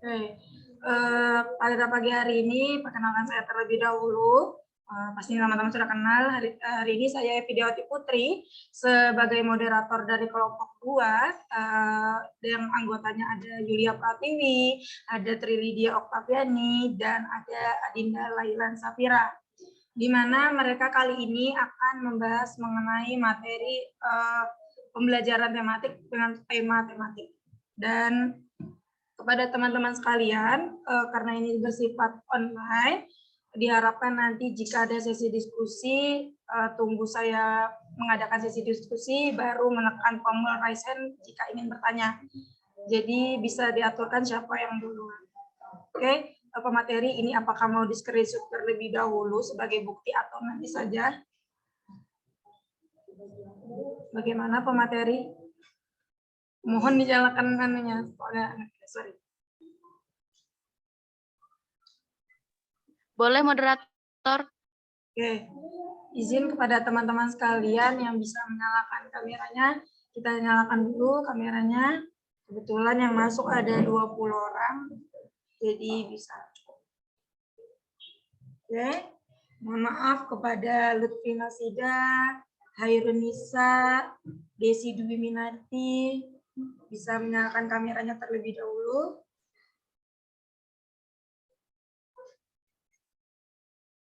Oke, pada pagi hari ini perkenalkan saya terlebih dahulu. Pasti teman-teman sudah kenal. Hari ini saya Evidiawati Putri sebagai moderator dari kelompok 2, yang anggotanya ada Yulia Pratiwi, ada Trilidia Oktaviani, dan ada Adinda Lailan Safira. Di mana mereka kali ini akan membahas mengenai materi pembelajaran tematik dengan tema tematik. Dan kepada teman-teman sekalian, karena ini bersifat online, diharapkan nanti jika ada sesi diskusi, tunggu saya mengadakan sesi diskusi, baru menekan tombol raise hand jika ingin bertanya. Jadi bisa diaturkan siapa yang duluan. Oke, pemateri ini apakah mau di-screenshot terlebih dahulu sebagai bukti atau nanti saja? Bagaimana pemateri? Mohon dinyalakan anunya, sorry. Boleh, moderator. Oke, izin kepada teman-teman sekalian yang bisa menyalakan kameranya, kita nyalakan dulu kameranya. Kebetulan yang masuk ada 20 orang, jadi bisa. Oke, mohon maaf kepada Lutfi Nasida, Hairunisa, Desi Dwi Minarti, bisa menyalakan kameranya terlebih dahulu.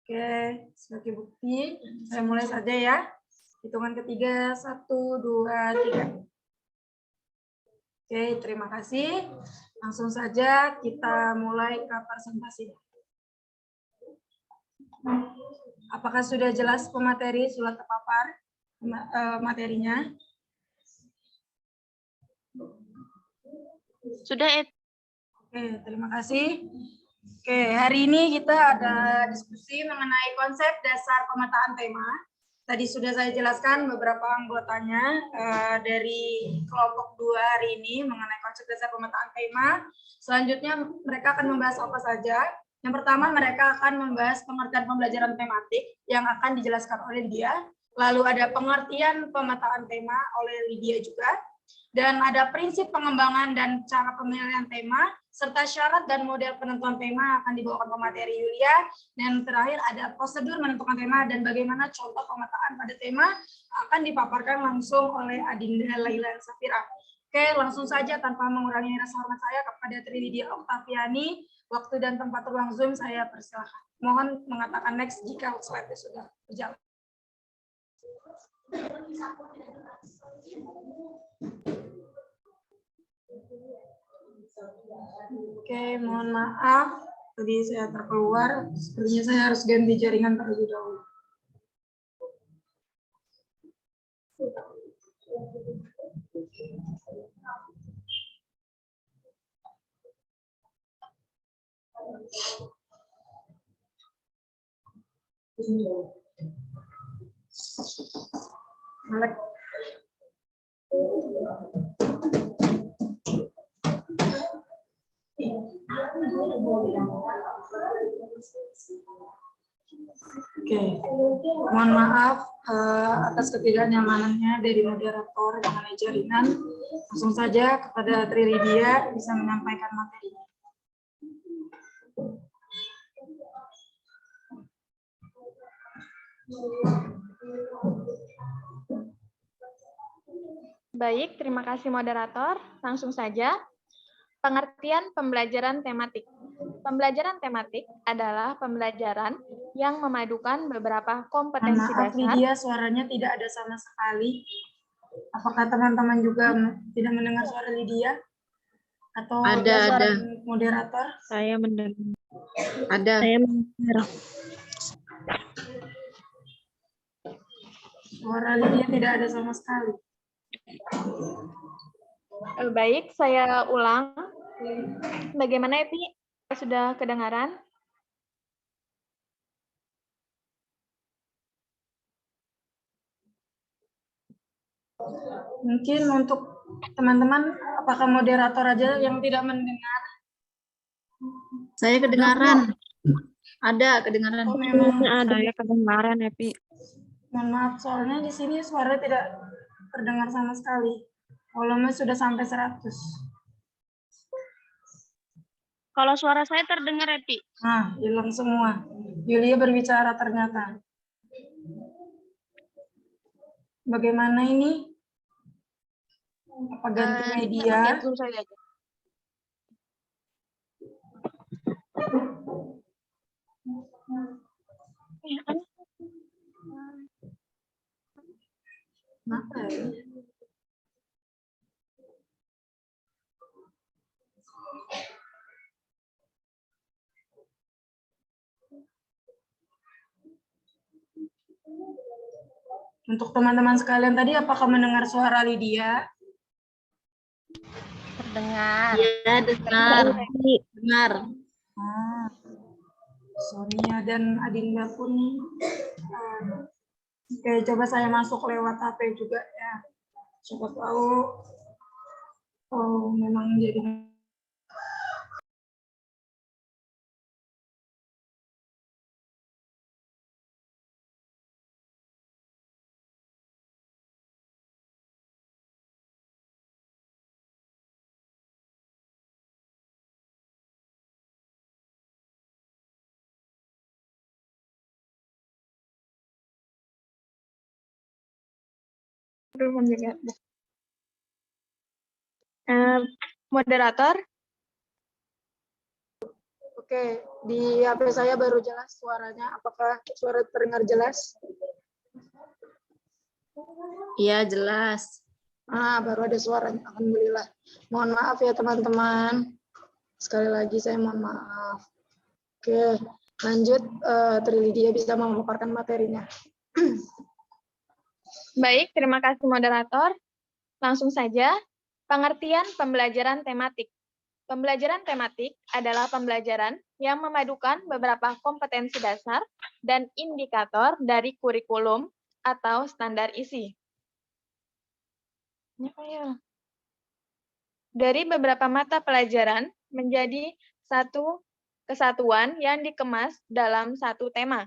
Oke, sebagai bukti, saya mulai saja ya. Hitungan ketiga, 1, 2, 3. Oke, terima kasih. Langsung saja kita mulai ke presentasi. Apakah sudah jelas pemateri, sudah terpapar materinya? Sudah, Oke, terima kasih. Oke, hari ini kita ada diskusi mengenai konsep dasar pemetaan tema. Tadi sudah saya jelaskan beberapa anggotanya dari kelompok 2 hari ini mengenai konsep dasar pemetaan tema. Selanjutnya mereka akan membahas apa saja. Yang pertama mereka akan membahas pengertian pembelajaran tematik yang akan dijelaskan oleh Lydia. Lalu ada pengertian pemetaan tema oleh Lydia juga. Dan ada prinsip pengembangan dan cara pemilihan tema, serta syarat dan model penentuan tema akan dibawakan pemateri Yulia. Dan terakhir ada prosedur menentukan tema dan bagaimana contoh pemetaan pada tema akan dipaparkan langsung oleh Adinda Lailan Safira. Oke, langsung saja tanpa mengurangi rasa hormat saya kepada Trilidia Oktaviani, waktu dan tempat ruang Zoom saya persilahkan. Mohon mengatakan next jika slide sudah berjalan. Oke, mohon maaf. Tadi saya terkeluar. Sepertinya saya harus ganti jaringan terlebih dahulu. Melek. Oke, mohon maaf atas ketidaknyamanannya dari moderator mengenai jaringan. Langsung saja kepada Trilidia bisa menyampaikan materi. Baik, terima kasih moderator. Langsung saja. Pengertian pembelajaran tematik. Pembelajaran tematik adalah pembelajaran yang memadukan beberapa kompetensi Maaf, dasar. Lydia, suaranya tidak ada sama sekali. Apakah teman-teman juga tidak mendengar suara Lydia? Atau suara moderator? Saya mendengar. Ada. Saya mendengar. Suara Lydia tidak ada sama sekali. Baik, saya ulang. Bagaimana, Epi? Sudah kedengaran? Mungkin untuk teman-teman, apakah moderator aja yang tidak mendengar? Saya kedengaran. Ada kedengaran. Oh, memang. Saya kedengaran, Epi. Mohon maaf, soalnya di sini suara tidak terdengar sama sekali. Volume sudah sampai 100. Kalau suara saya terdengar, Epi. Nah, hilang semua. Yulia berbicara ternyata. Bagaimana ini? Apa ganti media? Zoom saya aja. Kenapa ya? Untuk teman-teman sekalian tadi, apakah mendengar suara Lydia? Terdengar. Ya, dengar. Dengar. Ah, Sonia dan Adinda pun. Oke, coba saya masuk lewat HP juga ya. Siapa tahu. Oh, memang jadi. Belum juga. Moderator, Oke, di HP saya baru jelas suaranya. Apakah suara terdengar jelas? Iya, jelas. Baru ada suaranya. Alhamdulillah. Mohon maaf ya teman-teman. Sekali lagi saya mohon maaf. Oke, lanjut. Trilydia bisa memaparkan materinya. baik, terima kasih moderator. Langsung saja, pengertian pembelajaran tematik. Pembelajaran tematik adalah pembelajaran yang memadukan beberapa kompetensi dasar dan indikator dari kurikulum atau standar isi. Dari beberapa mata pelajaran menjadi satu kesatuan yang dikemas dalam satu tema.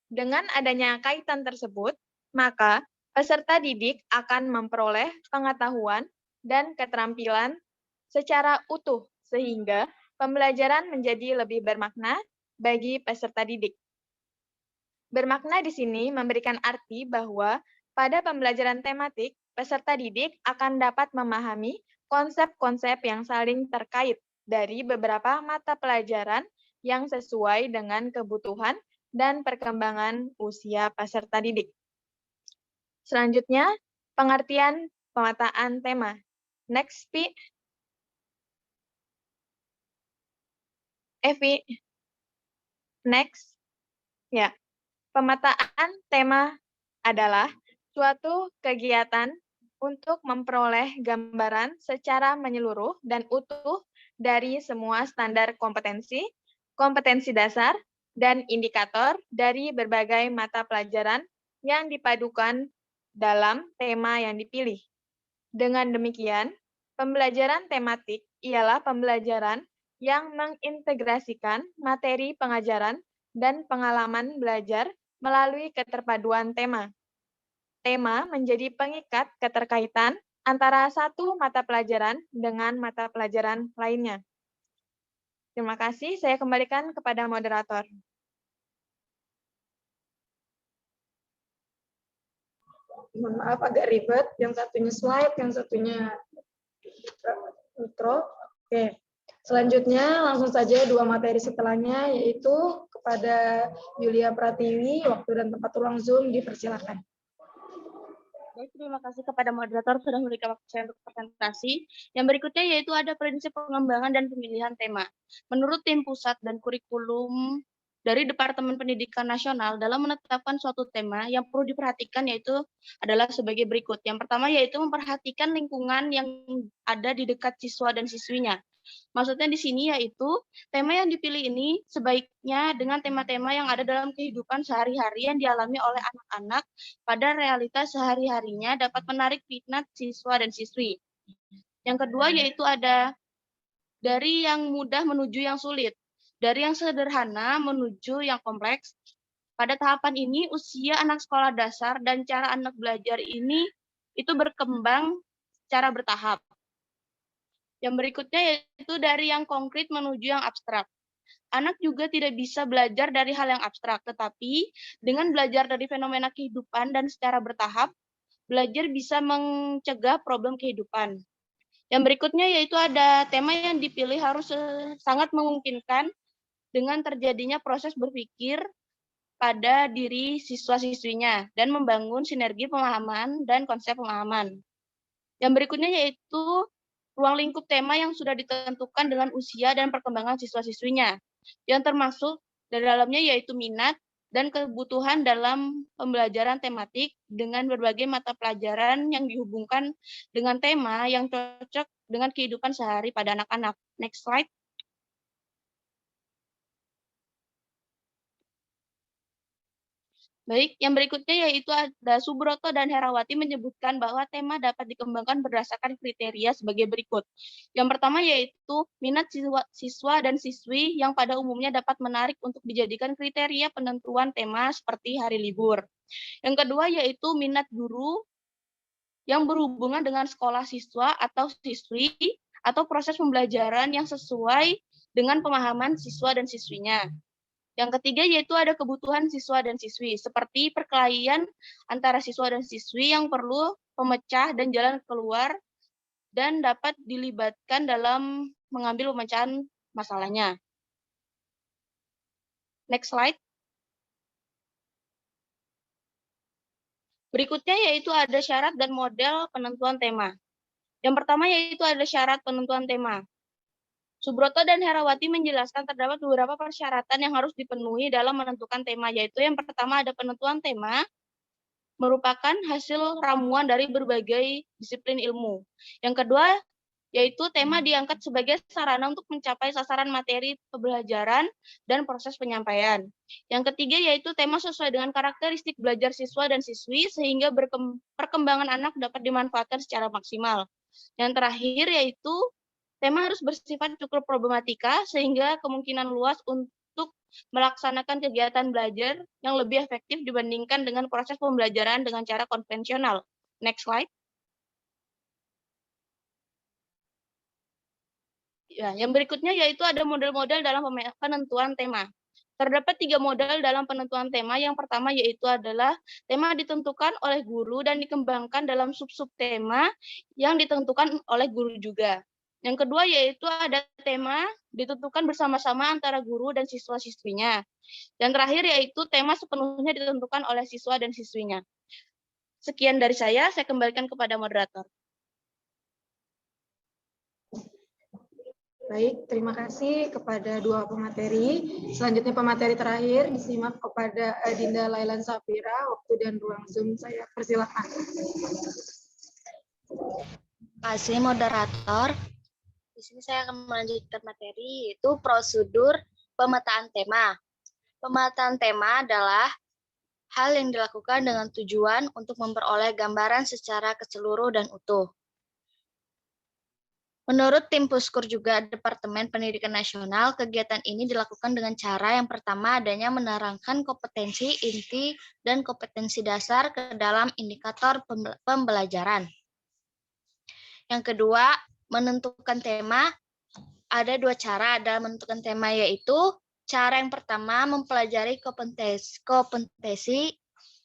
Dengan adanya kaitan tersebut, maka peserta didik akan memperoleh pengetahuan dan keterampilan secara utuh, sehingga pembelajaran menjadi lebih bermakna bagi peserta didik. Bermakna di sini memberikan arti bahwa pada pembelajaran tematik, peserta didik akan dapat memahami konsep-konsep yang saling terkait dari beberapa mata pelajaran yang sesuai dengan kebutuhan dan perkembangan usia peserta didik. Selanjutnya, pengertian pemetaan tema. Next, Pi. Evi. Next. Ya. Pemetaan tema adalah suatu kegiatan untuk memperoleh gambaran secara menyeluruh dan utuh dari semua standar kompetensi, kompetensi dasar, dan indikator dari berbagai mata pelajaran yang dipadukan dalam tema yang dipilih. Dengan demikian, pembelajaran tematik ialah pembelajaran yang mengintegrasikan materi pengajaran dan pengalaman belajar melalui keterpaduan tema. Tema menjadi pengikat keterkaitan antara satu mata pelajaran dengan mata pelajaran lainnya. Terima kasih, saya kembalikan kepada moderator. Mohon maaf agak ribet. Yang satunya slide, yang satunya intro. Oke. Selanjutnya langsung saja dua materi setelahnya, yaitu kepada Yulia Pratiwi, waktu dan tempat ruang Zoom dipersilakan. Baik, terima kasih kepada moderator sudah memberikan waktu saya untuk presentasi. Yang berikutnya yaitu ada prinsip pengembangan dan pemilihan tema. Menurut tim pusat dan kurikulum dari Departemen Pendidikan Nasional dalam menetapkan suatu tema yang perlu diperhatikan yaitu adalah sebagai berikut. Yang pertama yaitu memperhatikan lingkungan yang ada di dekat siswa dan siswinya. Maksudnya di sini yaitu tema yang dipilih ini sebaiknya dengan tema-tema yang ada dalam kehidupan sehari-hari yang dialami oleh anak-anak pada realitas sehari-harinya dapat menarik minat siswa dan siswi. Yang kedua yaitu ada dari yang mudah menuju yang sulit, dari yang sederhana menuju yang kompleks. Pada tahapan ini usia anak sekolah dasar dan cara anak belajar ini itu berkembang secara bertahap. Yang berikutnya yaitu dari yang konkret menuju yang abstrak. Anak juga tidak bisa belajar dari hal yang abstrak, tetapi dengan belajar dari fenomena kehidupan dan secara bertahap, belajar bisa mencegah problem kehidupan. Yang berikutnya yaitu ada tema yang dipilih harus sangat memungkinkan dengan terjadinya proses berpikir pada diri siswa-siswinya dan membangun sinergi pemahaman dan konsep pemahaman. Yang berikutnya yaitu ruang lingkup tema yang sudah ditentukan dengan usia dan perkembangan siswa-siswinya, yang termasuk dari dalamnya yaitu minat dan kebutuhan dalam pembelajaran tematik dengan berbagai mata pelajaran yang dihubungkan dengan tema yang cocok dengan kehidupan sehari pada anak-anak. Next slide. Baik, yang berikutnya yaitu ada Subroto dan Herawati menyebutkan bahwa tema dapat dikembangkan berdasarkan kriteria sebagai berikut. Yang pertama yaitu minat siswa dan siswi yang pada umumnya dapat menarik untuk dijadikan kriteria penentuan tema seperti hari libur. Yang kedua yaitu minat guru yang berhubungan dengan sekolah siswa atau siswi atau proses pembelajaran yang sesuai dengan pemahaman siswa dan siswinya. Yang ketiga yaitu ada kebutuhan siswa dan siswi, seperti perkelahian antara siswa dan siswi yang perlu pemecah dan jalan keluar dan dapat dilibatkan dalam mengambil pemecahan masalahnya. Next slide. Berikutnya yaitu ada syarat dan model penentuan tema. Yang pertama yaitu ada syarat penentuan tema. Subroto dan Herawati menjelaskan terdapat beberapa persyaratan yang harus dipenuhi dalam menentukan tema, yaitu yang pertama ada penentuan tema merupakan hasil ramuan dari berbagai disiplin ilmu. Yang kedua, yaitu tema diangkat sebagai sarana untuk mencapai sasaran materi pembelajaran dan proses penyampaian. Yang ketiga, yaitu tema sesuai dengan karakteristik belajar siswa dan siswi sehingga perkembangan anak dapat dimanfaatkan secara maksimal. Yang terakhir, yaitu tema harus bersifat cukup problematika sehingga kemungkinan luas untuk melaksanakan kegiatan belajar yang lebih efektif dibandingkan dengan proses pembelajaran dengan cara konvensional. Next slide. Ya, yang berikutnya yaitu ada model-model dalam penentuan tema. Terdapat 3 model dalam penentuan tema. Yang pertama yaitu adalah tema ditentukan oleh guru dan dikembangkan dalam sub-sub tema yang ditentukan oleh guru juga. Yang kedua yaitu ada tema ditentukan bersama-sama antara guru dan siswa-siswinya. Yang terakhir yaitu tema sepenuhnya ditentukan oleh siswa dan siswinya. Sekian dari saya kembalikan kepada moderator. Baik, terima kasih kepada dua pemateri. Selanjutnya pemateri terakhir disimak kepada Dinda Lailan Safira. Waktu dan ruang Zoom saya persilakan. Terima kasih moderator. Di sini saya akan melanjutkan materi yaitu prosedur pemetaan tema. Pemetaan tema adalah hal yang dilakukan dengan tujuan untuk memperoleh gambaran secara keseluruh dan utuh. Menurut tim Puskur juga Departemen Pendidikan Nasional, kegiatan ini dilakukan dengan cara yang pertama adanya menerangkan kompetensi inti dan kompetensi dasar ke dalam indikator pembelajaran. Yang kedua, menentukan tema. Ada 2 cara dalam menentukan tema, yaitu cara yang pertama mempelajari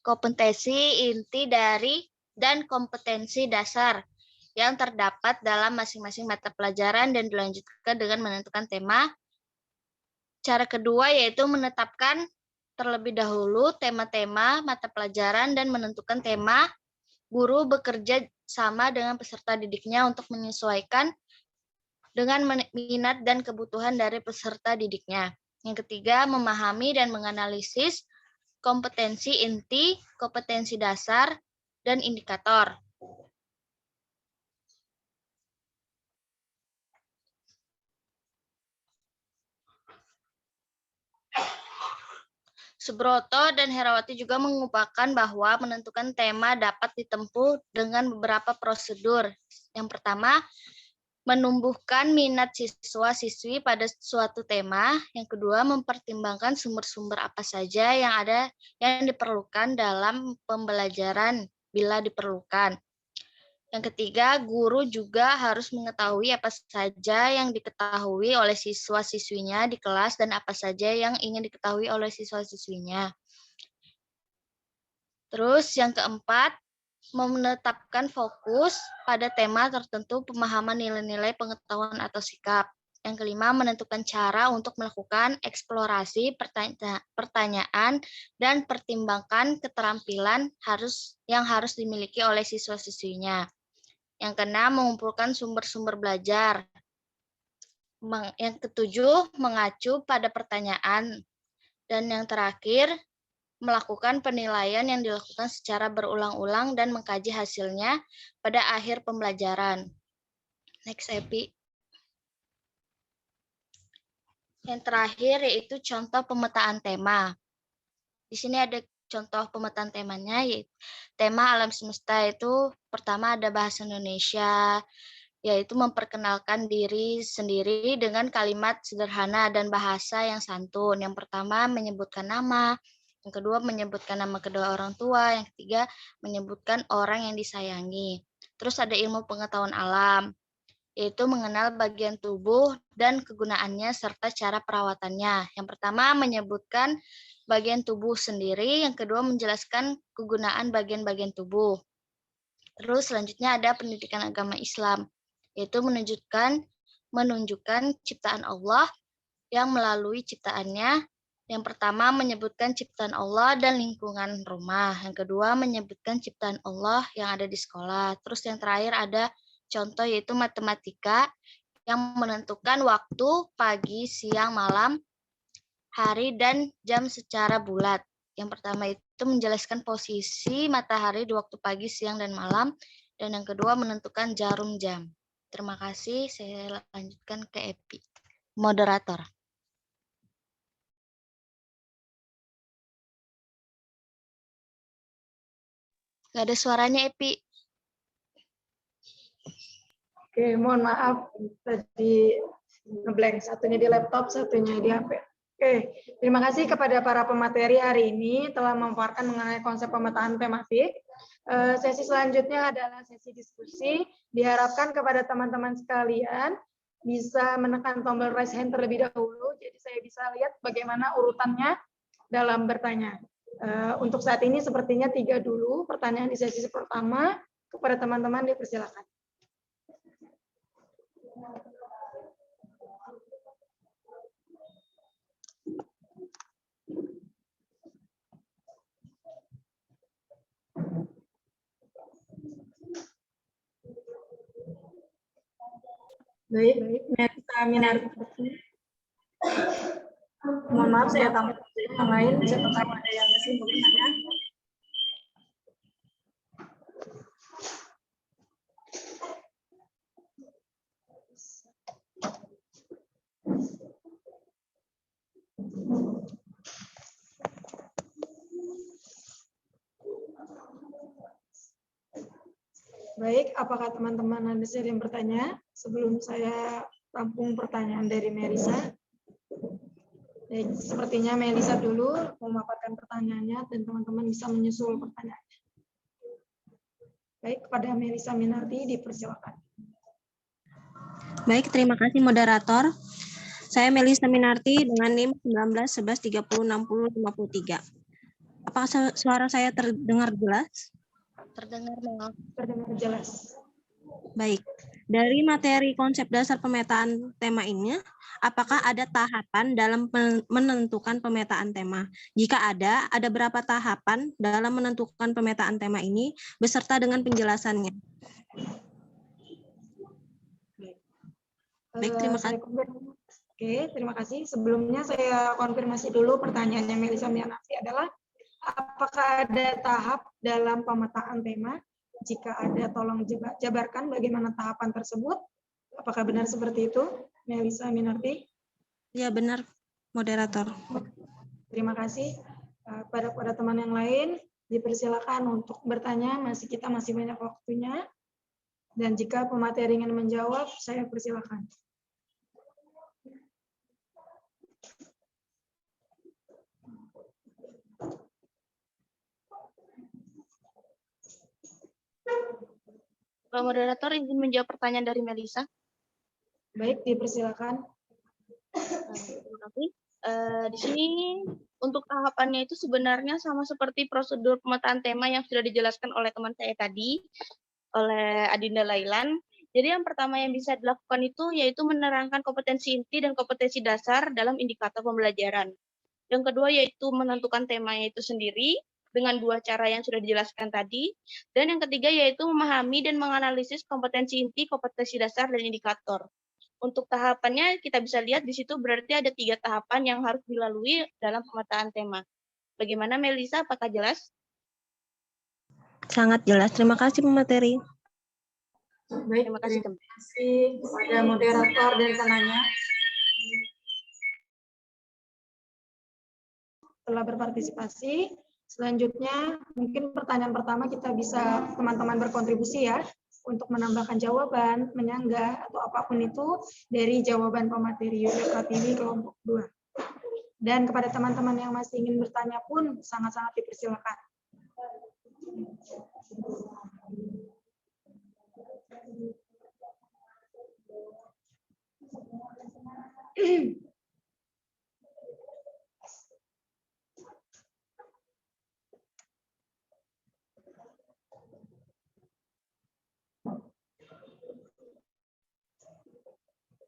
kompetensi inti dari dan kompetensi dasar yang terdapat dalam masing-masing mata pelajaran dan dilanjutkan dengan menentukan tema. Cara kedua yaitu menetapkan terlebih dahulu tema-tema mata pelajaran dan menentukan tema. Guru bekerja sama dengan peserta didiknya untuk menyesuaikan dengan minat dan kebutuhan dari peserta didiknya. Yang ketiga, memahami dan menganalisis kompetensi inti, kompetensi dasar, dan indikator. Subroto dan Herawati juga mengupakan bahwa menentukan tema dapat ditempuh dengan beberapa prosedur. Yang pertama, menumbuhkan minat siswa-siswi pada suatu tema. Yang kedua, mempertimbangkan sumber-sumber apa saja yang diperlukan dalam pembelajaran bila diperlukan. Yang ketiga, guru juga harus mengetahui apa saja yang diketahui oleh siswa-siswinya di kelas dan apa saja yang ingin diketahui oleh siswa-siswinya. Terus yang keempat, menetapkan fokus pada tema tertentu, pemahaman nilai-nilai pengetahuan atau sikap. Yang kelima, menentukan cara untuk melakukan eksplorasi pertanyaan dan pertimbangkan keterampilan yang harus dimiliki oleh siswa-siswinya. Yang keenam, mengumpulkan sumber-sumber belajar. Yang ketujuh, mengacu pada pertanyaan. Dan yang terakhir, melakukan penilaian yang dilakukan secara berulang-ulang dan mengkaji hasilnya pada akhir pembelajaran. Next, Epi. Yang terakhir yaitu contoh pemetaan tema. Di sini ada contoh pemetaan temanya, yaitu tema alam semesta itu pertama ada bahasa Indonesia, yaitu memperkenalkan diri sendiri dengan kalimat sederhana dan bahasa yang santun. Yang pertama menyebutkan nama, yang kedua menyebutkan nama kedua orang tua, yang ketiga menyebutkan orang yang disayangi. Terus ada ilmu pengetahuan alam, yaitu mengenal bagian tubuh dan kegunaannya serta cara perawatannya. Yang pertama menyebutkan bagian tubuh sendiri, yang kedua menjelaskan kegunaan bagian-bagian tubuh. Terus selanjutnya ada pendidikan agama Islam, yaitu menunjukkan ciptaan Allah yang melalui ciptaannya. Yang pertama menyebutkan ciptaan Allah dan lingkungan rumah. Yang kedua menyebutkan ciptaan Allah yang ada di sekolah. Terus yang terakhir ada contoh yaitu matematika yang menentukan waktu pagi, siang, malam, hari, dan jam secara bulat. Yang pertama itu menjelaskan posisi matahari di waktu pagi, siang, dan malam. Dan yang kedua menentukan jarum jam. Terima kasih, saya lanjutkan ke Epi, moderator. Gak ada suaranya, Epi. Oke, mohon maaf tadi ngeblank, satunya di laptop, satunya di HP. Oke, terima kasih kepada para pemateri hari ini telah memaparkan mengenai konsep pemetaan tematik. Sesi selanjutnya adalah sesi diskusi. Diharapkan kepada teman-teman sekalian bisa menekan tombol raise hand terlebih dahulu, jadi saya bisa lihat bagaimana urutannya dalam bertanya. Untuk saat ini sepertinya 3 dulu pertanyaan di sesi pertama. Kepada teman-teman dipersilakan. Baik, Melisa Minarti. Mohon maaf saya tambah yang lain, siapa tahu ada yang masih mau bertanya. Baik, apakah teman-teman ada yang bertanya sebelum saya rampung pertanyaan dari Melisa? Baik, sepertinya Melisa dulu memaparkan pertanyaannya dan teman-teman bisa menyusul pertanyaannya. Baik, kepada Melisa Minarti dipersilakan. Baik, terima kasih moderator. Saya Melisa Minarti dengan NIM 1911306053. Apakah suara saya terdengar jelas? Terdengar jelas. Baik. Dari materi konsep dasar pemetaan tema ini, apakah ada tahapan dalam menentukan pemetaan tema? Jika ada berapa tahapan dalam menentukan pemetaan tema ini beserta dengan penjelasannya? Baik, terima kasih. Oke, terima kasih. Sebelumnya saya konfirmasi dulu pertanyaannya Melisa Minarti adalah apakah ada tahap dalam pemetaan tema? Jika ada, tolong jabarkan bagaimana tahapan tersebut. Apakah benar seperti itu, Melisa Minarti? Ya, benar, moderator. Terima kasih. Pada teman yang lain, dipersilakan untuk bertanya. Kita masih banyak waktunya. Dan jika pemateri ingin menjawab, saya persilakan. Pak Moderator, izin menjawab pertanyaan dari Melisa. Baik, dipersilakan. Terima kasih. Di sini untuk tahapannya itu sebenarnya sama seperti prosedur pemetaan tema yang sudah dijelaskan oleh teman saya tadi, oleh Adinda Lailan. Jadi yang pertama yang bisa dilakukan itu yaitu menerangkan kompetensi inti dan kompetensi dasar dalam indikator pembelajaran. Yang kedua yaitu menentukan temanya itu sendiri dengan dua cara yang sudah dijelaskan tadi. Dan yang ketiga yaitu memahami dan menganalisis kompetensi inti, kompetensi dasar, dan indikator. Untuk tahapannya kita bisa lihat di situ berarti ada 3 tahapan yang harus dilalui dalam pemetaan tema. Bagaimana Melisa, apakah jelas? Sangat jelas. Terima kasih pemateri. Baik, Terima kasih. terima kasih kepada moderator dan penanya. Telah berpartisipasi. Selanjutnya, mungkin pertanyaan pertama kita bisa teman-teman berkontribusi ya, untuk menambahkan jawaban, menyanggah, atau apapun itu dari jawaban pemateri Yudho Pratiwi kelompok 2. Dan kepada teman-teman yang masih ingin bertanya pun, sangat-sangat dipersilakan.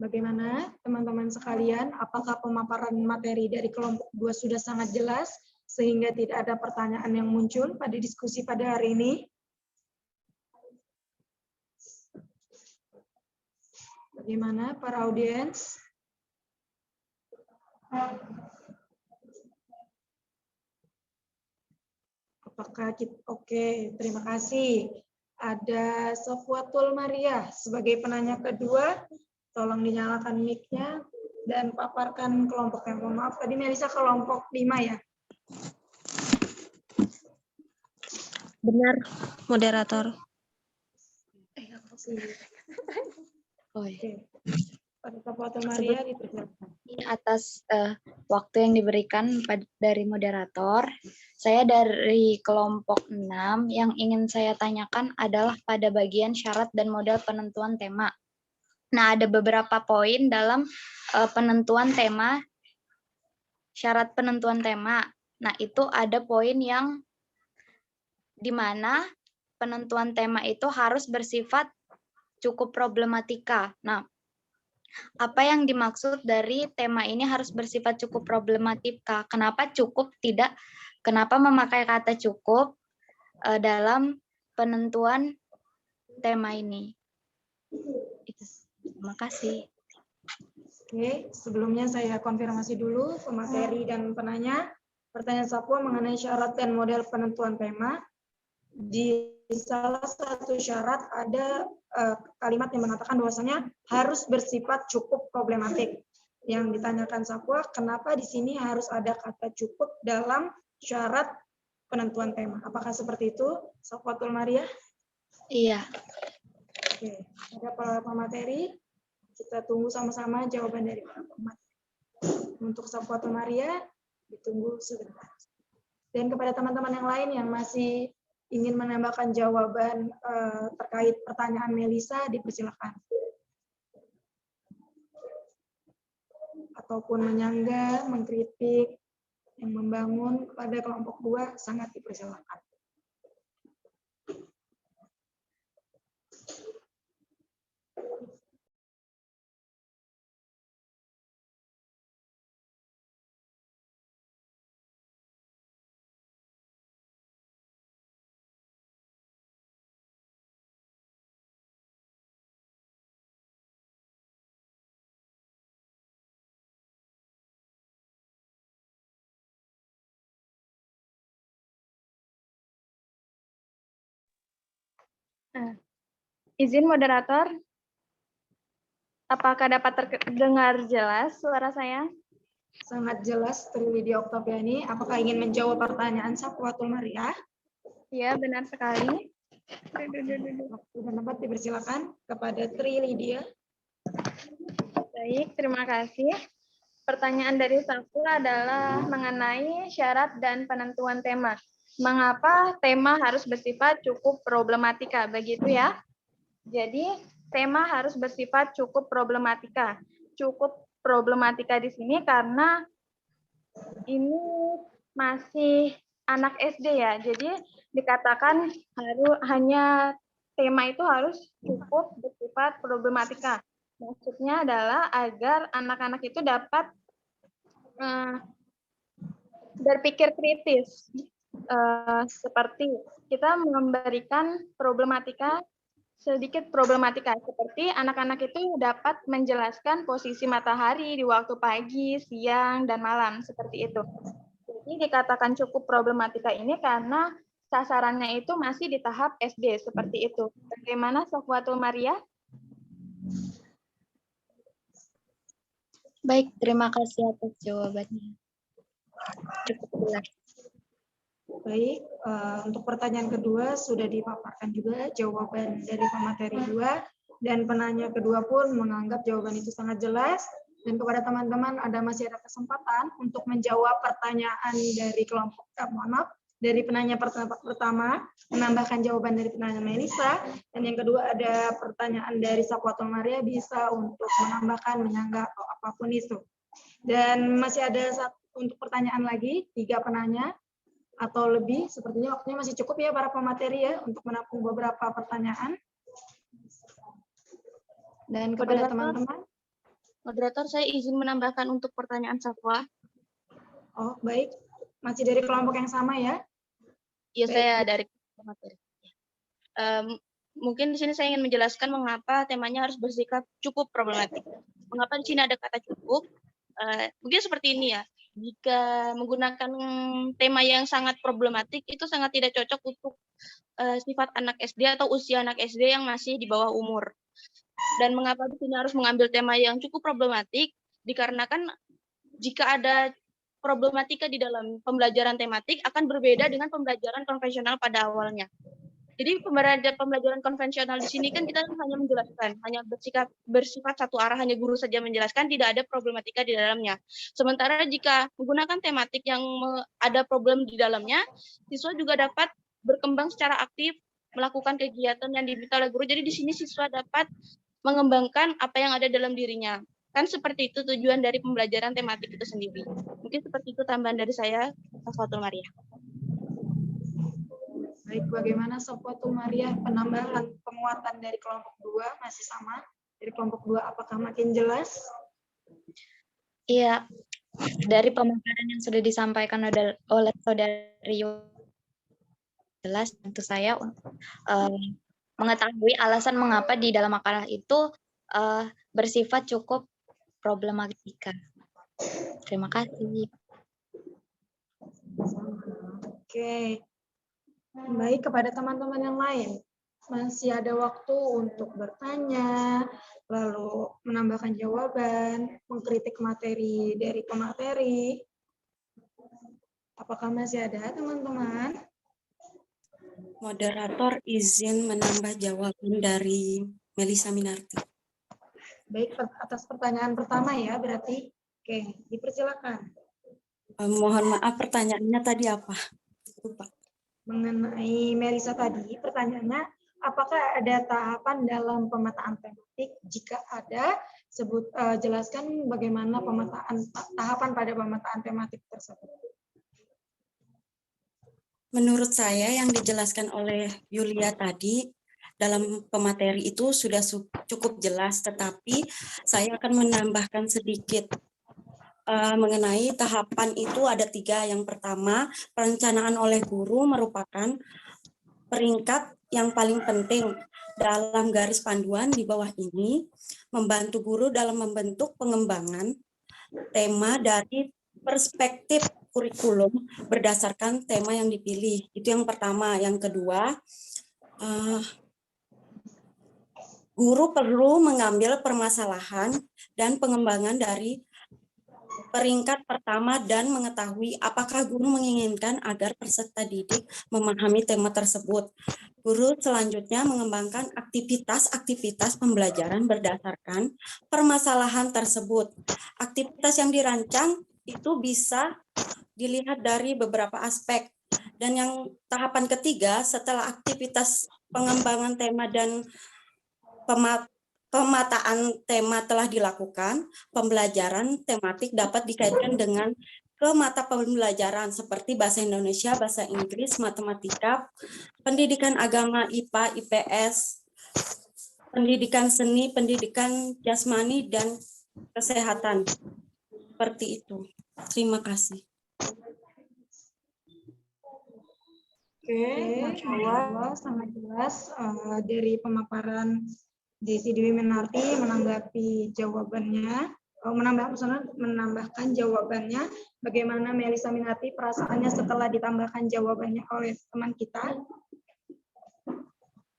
Bagaimana teman-teman sekalian, apakah pemaparan materi dari kelompok 2 sudah sangat jelas sehingga tidak ada pertanyaan yang muncul pada diskusi pada hari ini? Bagaimana para audiens? Apakah kita oke, terima kasih. Ada Safwatul Maria sebagai penanya kedua. Tolong dinyalakan mic-nya dan paparkan kelompoknya. Mohon maaf, tadi Melisa kelompok 5 ya? Benar, moderator. Oke. Pada Safwatul Maria dipersilakan. Atas waktu yang diberikan dari moderator, saya dari kelompok 6 yang ingin saya tanyakan adalah pada bagian syarat dan modal penentuan tema. Nah, ada beberapa poin dalam penentuan tema, syarat penentuan tema. Nah, itu ada poin yang di mana penentuan tema itu harus bersifat cukup problematika. Nah, apa yang dimaksud dari tema ini harus bersifat cukup problematika? Kenapa cukup tidak? Kenapa memakai kata cukup dalam penentuan tema ini? Itu. Terima kasih. Oke, sebelumnya saya konfirmasi dulu pemateri dan penanya. Pertanyaan Sapwa mengenai syarat dan model penentuan tema. Di salah satu syarat ada kalimat yang mengatakan bahwasanya harus bersifat cukup problematik. Yang ditanyakan Sapwa, kenapa di sini harus ada kata cukup dalam syarat penentuan tema? Apakah seperti itu, Safwatul Maria? Iya. Oke, ada pemateri. Kita tunggu sama-sama jawaban dari para pemateri. Untuk Safwatul Maria, ditunggu sebentar. Dan kepada teman-teman yang lain yang masih ingin menambahkan jawaban terkait pertanyaan Melisa, dipersilakan. Ataupun menyanggah, mengkritik, yang membangun pada kelompok 2, sangat dipersilakan. Izin moderator, apakah dapat terdengar jelas suara saya? Sangat jelas, Trilydia Oktaviani. Apakah ingin menjawab pertanyaan Safwatul Maria? Ya, benar sekali. Waktu dan tempat dipersilakan kepada Trilydia. Baik, terima kasih. Pertanyaan dari Safwa adalah mengenai syarat dan penentuan tema. Mengapa tema harus bersifat cukup problematika, begitu ya? Jadi tema harus bersifat cukup problematika. Cukup problematika di sini karena ini masih anak SD ya. Jadi dikatakan hanya tema itu harus cukup bersifat problematika. Maksudnya adalah agar anak-anak itu dapat berpikir kritis. Seperti kita memberikan sedikit problematika seperti anak-anak itu dapat menjelaskan posisi matahari di waktu pagi, siang, dan malam seperti itu. Jadi dikatakan cukup problematika ini karena sasarannya itu masih di tahap SD seperti itu. Bagaimana Safwatul Maria? Baik, terima kasih atas jawabannya. Cukup jelas. Baik, untuk pertanyaan kedua sudah dipaparkan juga jawaban dari pemateri 2 dan penanya kedua pun menganggap jawaban itu sangat jelas. Dan kepada teman-teman masih ada kesempatan untuk menjawab pertanyaan dari kelompok dari penanya pertama menambahkan jawaban dari penanya Melisa, dan yang kedua ada pertanyaan dari Safwatul Maria bisa untuk menambahkan, menyanggah atau apapun itu. Dan masih ada untuk pertanyaan lagi 3 penanya atau lebih, sepertinya waktunya masih cukup ya para pemateri ya untuk menampung beberapa pertanyaan. Dan kepada teman-teman. Moderator, saya izin menambahkan untuk pertanyaan Safwa. Oh, baik. Masih dari kelompok yang sama ya? Iya, Baik. saya dari materi. Mungkin di sini saya ingin menjelaskan mengapa temanya harus bersikap cukup problematik. Mengapa di sini ada kata cukup? Mungkin seperti ini ya. Jika menggunakan tema yang sangat problematik, itu sangat tidak cocok untuk sifat anak SD atau usia anak SD yang masih di bawah umur. Dan mengapa di sini harus mengambil tema yang cukup problematik? Dikarenakan jika ada problematika di dalam pembelajaran tematik akan berbeda dengan pembelajaran konvensional pada awalnya. Jadi pembelajaran konvensional di sini kan kita hanya menjelaskan, hanya bersifat satu arah, hanya guru saja menjelaskan, tidak ada problematika di dalamnya. Sementara jika menggunakan tematik yang ada problem di dalamnya, siswa juga dapat berkembang secara aktif, melakukan kegiatan yang diminta oleh guru. Jadi di sini siswa dapat mengembangkan apa yang ada dalam dirinya. Kan seperti itu tujuan dari pembelajaran tematik itu sendiri. Mungkin seperti itu tambahan dari saya, Safwatul Maria. Baik, bagaimana Safwatul Maria penambahan penguatan dari kelompok 2 masih sama? Dari kelompok 2 apakah makin jelas? Iya, dari pemaparan yang sudah disampaikan oleh saudari jelas, tentu saya mengetahui alasan mengapa di dalam makalah itu bersifat cukup problematika. Terima kasih. Oke. Baik, kepada teman-teman yang lain, masih ada waktu untuk bertanya, lalu menambahkan jawaban, mengkritik materi dari pemateri. Apakah masih ada teman-teman? Moderator izin menambah jawaban dari Melisa Minarti. Baik, atas pertanyaan pertama ya berarti. Oke, dipersilakan. Mohon maaf, pertanyaannya tadi apa? Lupa. Mengenai Melisa tadi, pertanyaannya, apakah ada tahapan dalam pemetaan tematik? Jika ada, jelaskan bagaimana tahapan pada pemetaan tematik tersebut. Menurut saya yang dijelaskan oleh Yulia tadi dalam pemateri itu sudah cukup jelas, tetapi saya akan menambahkan sedikit mengenai tahapan itu ada 3. Yang pertama, perencanaan oleh guru merupakan peringkat yang paling penting dalam garis panduan di bawah ini, membantu guru dalam membentuk pengembangan tema dari perspektif kurikulum berdasarkan tema yang dipilih. Itu yang pertama. Yang kedua, guru perlu mengambil permasalahan dan pengembangan dari peringkat pertama dan mengetahui apakah guru menginginkan agar peserta didik memahami tema tersebut. Guru selanjutnya mengembangkan aktivitas-aktivitas pembelajaran berdasarkan permasalahan tersebut. Aktivitas yang dirancang itu bisa dilihat dari beberapa aspek. Dan yang tahapan ketiga, setelah aktivitas pengembangan tema dan Pemetaan tema telah dilakukan, pembelajaran tematik dapat dikaitkan dengan ke mata pembelajaran seperti bahasa Indonesia, bahasa Inggris, matematika, pendidikan agama, IPA, IPS, pendidikan seni, pendidikan jasmani, dan kesehatan. Seperti itu. Terima kasih. Oke, Masya Allah, sangat jelas dari pemaparan Desi Dewi Minarti menanggapi jawabannya, menambahkan jawabannya. Bagaimana Melisa Minarti perasaannya setelah ditambahkan jawabannya oleh teman kita?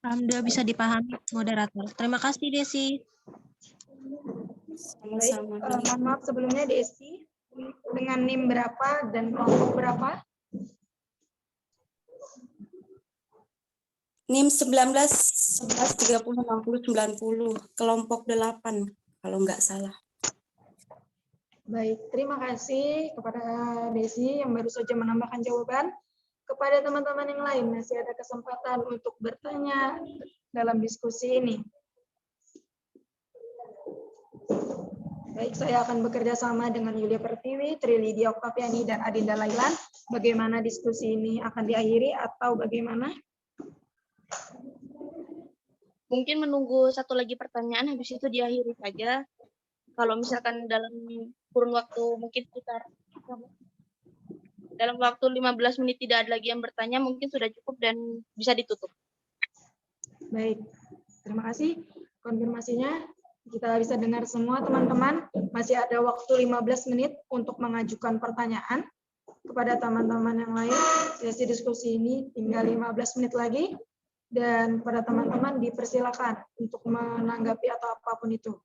Alhamdulillah bisa dipahami, moderator. Terima kasih, Desi. Baik, mohon maaf sebelumnya Desi, dengan NIM berapa dan kelompok berapa? NIM 19, 11, 30, 60, 90, kelompok 8, kalau nggak salah. Baik, terima kasih kepada Desi yang baru saja menambahkan jawaban. Kepada teman-teman yang lain, masih ada kesempatan untuk bertanya dalam diskusi ini. Baik, saya akan bekerja sama dengan Yulia Pertiwi, Tri Lydia Oktaviani, dan Adinda Lailan. Bagaimana diskusi ini akan diakhiri atau bagaimana? Mungkin menunggu satu lagi pertanyaan, habis itu diakhiri saja. Kalau misalkan dalam kurun waktu mungkin sekitar dalam waktu 15 menit tidak ada lagi yang bertanya, mungkin sudah cukup dan bisa ditutup. Baik, terima kasih. Konfirmasinya kita bisa dengar semua teman-teman. Masih ada waktu 15 menit untuk mengajukan pertanyaan kepada teman-teman yang lain. Sesi diskusi ini tinggal 15 menit lagi. Dan pada teman-teman dipersilakan untuk menanggapi atau apapun itu.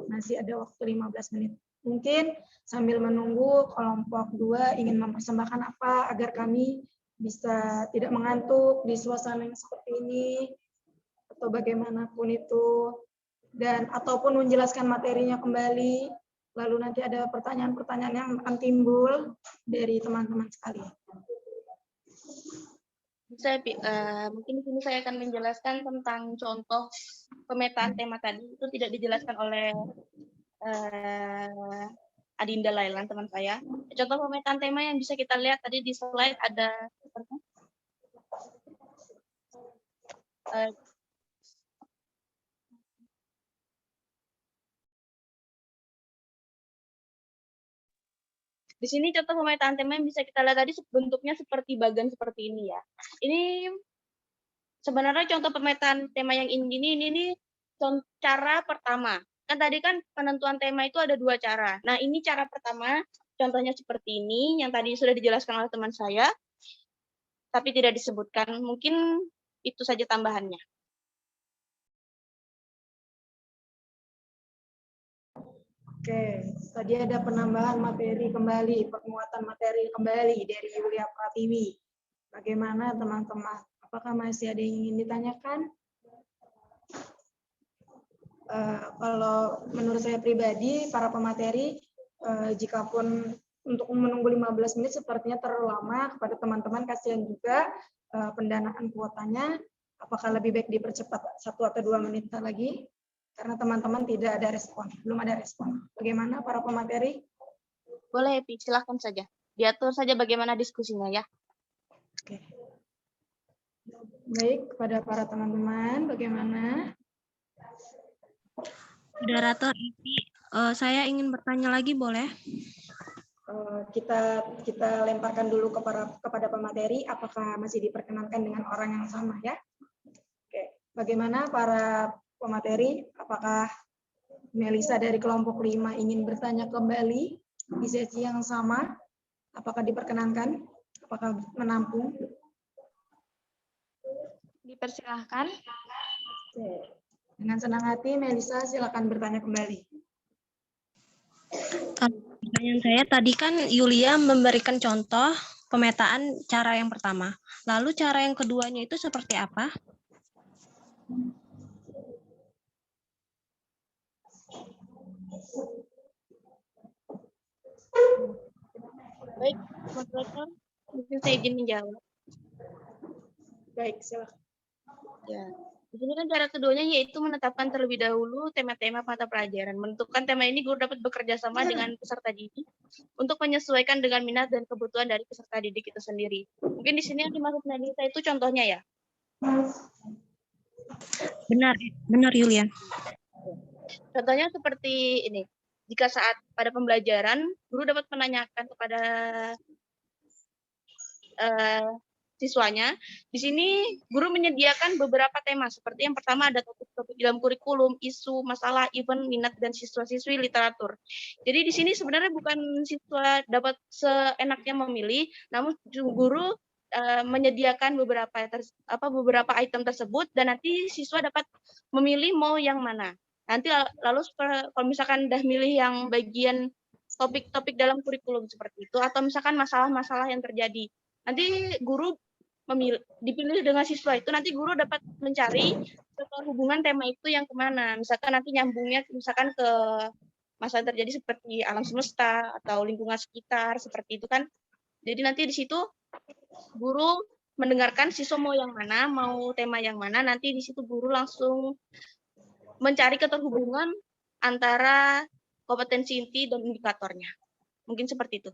Masih ada waktu 15 menit. Mungkin sambil menunggu kelompok 2 ingin mempersembahkan apa agar kami bisa tidak mengantuk di suasana yang seperti ini atau bagaimanapun itu, dan ataupun menjelaskan materinya kembali, lalu nanti ada pertanyaan-pertanyaan yang akan timbul dari teman-teman sekalian. Mungkin di sini saya akan menjelaskan tentang contoh pemetaan tema tadi. Itu tidak dijelaskan oleh Adinda Lailan, teman saya. Contoh pemetaan tema yang bisa kita lihat tadi di slide ada di sini contoh pemetaan tema yang bisa kita lihat tadi bentuknya seperti bagan seperti ini ya. Ini sebenarnya contoh pemetaan tema yang ini cara pertama. Kan tadi kan penentuan tema itu ada 2 cara. Nah, ini cara pertama, contohnya seperti ini, yang tadi sudah dijelaskan oleh teman saya, tapi tidak disebutkan. Mungkin itu saja tambahannya. Oke, tadi ada penambahan materi kembali, penguatan materi kembali dari Yulia Pratiwi. Bagaimana teman-teman? Apakah masih ada yang ingin ditanyakan? Kalau menurut saya pribadi, para pemateri, jikapun untuk menunggu 15 menit sepertinya terlalu lama, kepada teman-teman kasihan juga pendanaan kuotanya, apakah lebih baik dipercepat 1 atau 2 menit lagi? Karena teman-teman tidak ada respon, belum ada respon. Bagaimana para pemateri? Boleh, Epi, silahkan saja. Diatur saja bagaimana diskusinya ya. Oke. Baik, kepada para teman-teman, bagaimana? Moderator, saya ingin bertanya lagi, boleh? Kita lemparkan dulu kepada pemateri, apakah masih diperkenankan dengan orang yang sama ya? Oke. Bagaimana para pemateri, apakah Melisa dari kelompok 5 ingin bertanya kembali di sesi yang sama? Apakah diperkenankan? Apakah menampung? Dipersilahkan. Oke. Dengan senang hati, Melisa silakan bertanya kembali. Pertanyaan saya tadi kan Yulia memberikan contoh pemetaan cara yang pertama. Lalu cara yang keduanya itu seperti apa? Baik, moderator, mungkin saya izin menjawab. Baik, silakan. Ya. Di sini kan cara keduanya yaitu menetapkan terlebih dahulu tema-tema mata pelajaran. Menentukan tema ini guru dapat bekerja sama dengan peserta didik untuk menyesuaikan dengan minat dan kebutuhan dari peserta didik itu sendiri. Mungkin di sini yang dimaksud Nadita itu contohnya ya. Benar Yulia. Contohnya seperti ini. Jika saat pada pembelajaran, guru dapat menanyakan kepada siswanya. Di sini guru menyediakan beberapa tema, seperti yang pertama ada topik-topik dalam kurikulum, isu, masalah, event, minat, dan siswa-siswi literatur. Jadi di sini sebenarnya bukan siswa dapat seenaknya memilih, namun guru menyediakan beberapa item tersebut, dan nanti siswa dapat memilih mau yang mana. Nanti lalu kalau misalkan udah milih yang bagian topik-topik dalam kurikulum seperti itu, atau misalkan masalah-masalah yang terjadi, nanti guru dipilih dengan siswa itu, nanti guru dapat mencari hubungan tema itu yang kemana. Misalkan nanti nyambungnya misalkan ke masalah yang terjadi seperti alam semesta atau lingkungan sekitar, seperti itu kan. Jadi nanti di situ guru mendengarkan siswa mau yang mana, mau tema yang mana, nanti di situ guru langsung mencari keterhubungan antara kompetensi inti dan indikatornya. Mungkin seperti itu.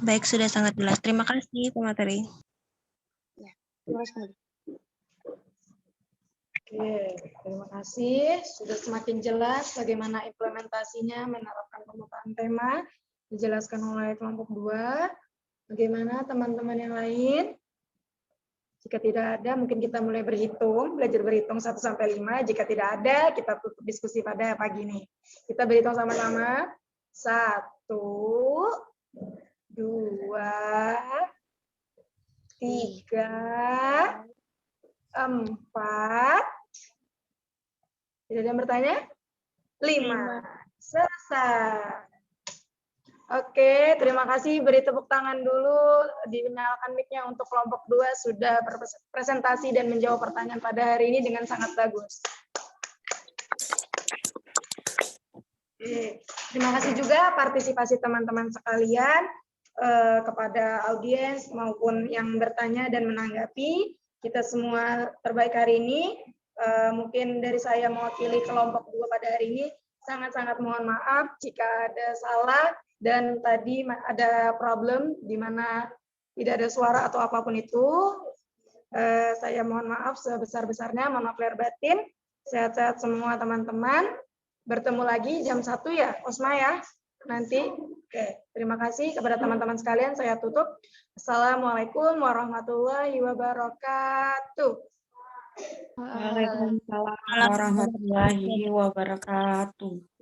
Baik, sudah sangat jelas. Terima kasih, pemateri. Ya, terima kasih. Oke, terima kasih. Sudah semakin jelas bagaimana implementasinya menerapkan pemetaan tema. Dijelaskan oleh kelompok 2. Bagaimana teman-teman yang lain? Jika tidak ada, mungkin kita mulai berhitung, belajar berhitung 1 sampai 5. Jika tidak ada, kita tutup diskusi pada pagi ini. Kita berhitung sama-sama. 1, 2, 3, 4. Tidak ada yang bertanya? 5. Selesai. Oke, terima kasih. Beri tepuk tangan dulu. Dinyalakan mic-nya untuk kelompok 2 sudah berpresentasi dan menjawab pertanyaan pada hari ini dengan sangat bagus. Oke. Terima kasih juga partisipasi teman-teman sekalian kepada audiens maupun yang bertanya dan menanggapi. Kita semua terbaik hari ini. Mungkin dari saya mewakili kelompok 2 pada hari ini. Sangat-sangat mohon maaf jika ada salah dan tadi ada problem di mana tidak ada suara atau apapun itu. Saya mohon maaf sebesar-besarnya, mohon maaf lahir batin. Sehat-sehat semua teman-teman. Bertemu lagi jam 1 ya, Osma ya. Nanti. Oke, terima kasih kepada teman-teman sekalian. Saya tutup. Assalamualaikum warahmatullahi wabarakatuh. Waalaikumsalam warahmatullahi wabarakatuh.